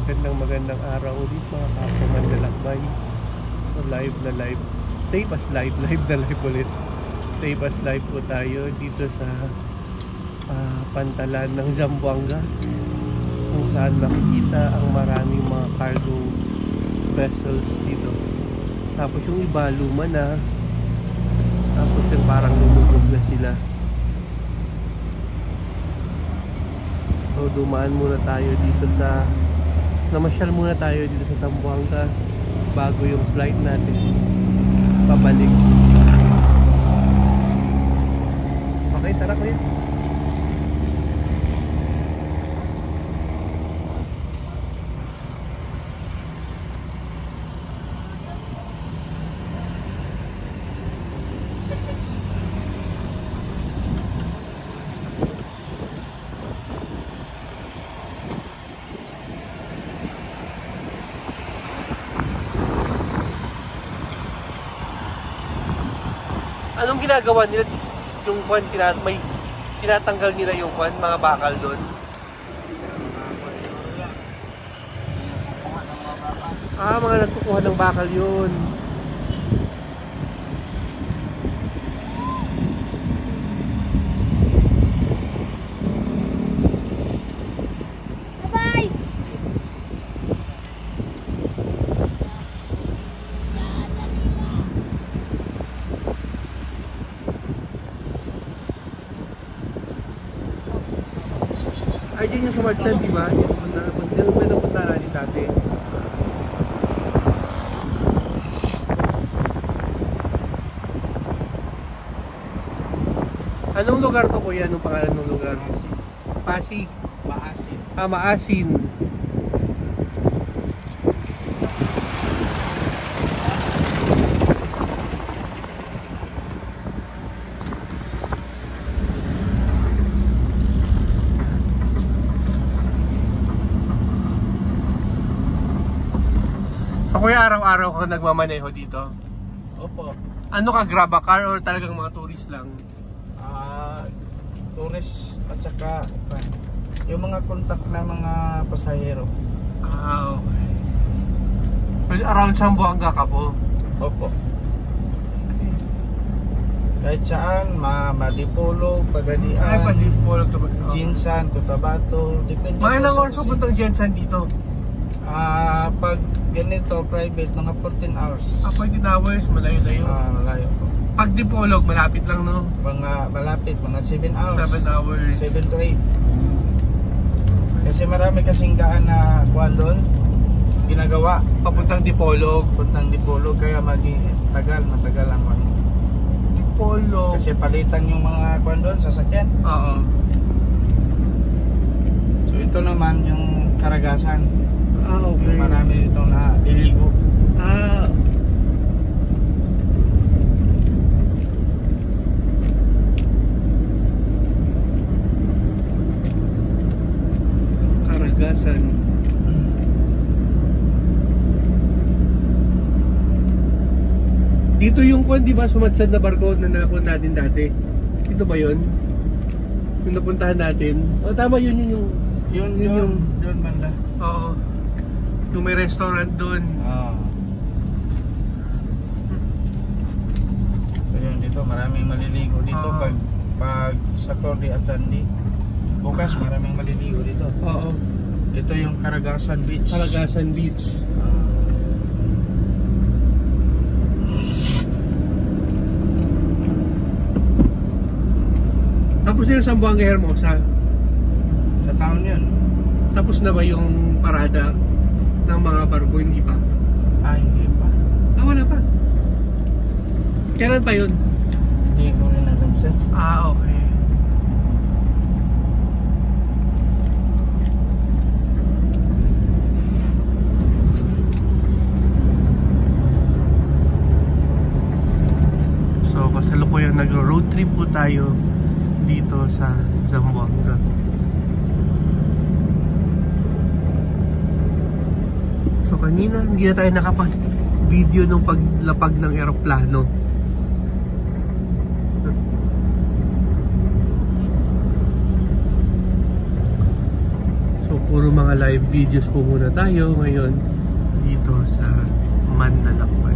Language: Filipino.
magandang araw ulit mga kapamanlalakbay. So live na live. Stay pas live na live ulit. Stay pas live po tayo dito sa pantalan ng Zamboanga, kung saan makikita ang maraming mga cargo vessels dito. Tapos yung iba luma na, tapos yung parang lumubog na sila. So dumaan muna tayo dito sa namasyal muna tayo dito sa Zamboanga bago yung flight natin pabalik. Okay, tara kuya. Anong ginagawa nila yung kwan, may tinatanggal nila yung kwan, mga bakal doon? Mga nagkukuha ng bakal yun. Bye-bye! Ay, dyan yung sumadsan, di ba? Diyan ba napunta natin dati? Anong lugar to kuya? Anong pangalan ng lugar? Pasig. Maasin. Maasin. So kuya, araw-araw ka nagmamaneho dito? Opo. Ano ka, grab a car or talagang mga tourist lang? Tourist at saka yung mga kontak na mga pasahero. Okay. Well, around Zamboanga ka po? Opo. Kahit saan, Madipolo, Pagadian, Ay, Madipolo, Jinsan, Cotabato, depende mga ilang po oras po puntang Jensen dito? Pag ganito, private, mga 14 hours. 14 hours, malayo-layo. Malayo po. Pag Dipolog, malapit lang, no? Mga malapit, mga 7 hours. 7 hours. 7 to 8. Kasi marami kasing daan na kuwan doon, ginagawa. Papuntang Dipolog. Puntang Dipolog, kaya matagal ang kuwan. Dipolog. Kasi palitan yung mga kuwan doon, sasakyan. Oo. So ito naman yung Karagasan. Okay. Yung marami dito na liligo. Karagasan. Dito yung kwan, di ba, sumadsad na barko na nakuha natin dati? Dito ba yun? Yung napuntahan natin? Tama yun yung Doon banda. oo. Yung may restaurant doon. So yun, dito maraming maliligo dito pag Saturday at Sunday. Bukas maraming maliligo dito. Oo. Ito yung Karagasan Beach. Karagasan Beach. Tapos na yung Zamboanga Hermosa. Sa town yun. Tapos na ba yung parada ng mga barko? Hindi pa? Hindi pa. Wala pa. Kailan pa yun? Hindi ko rin alam sir. Okay. So kasalukuyan nag-road trip po tayo dito sa Zamboanga. So kanina hindi na tayo nakapag-video nung paglapag ng eroplano. So puro mga live videos po muna tayo ngayon dito sa Manlalakbay.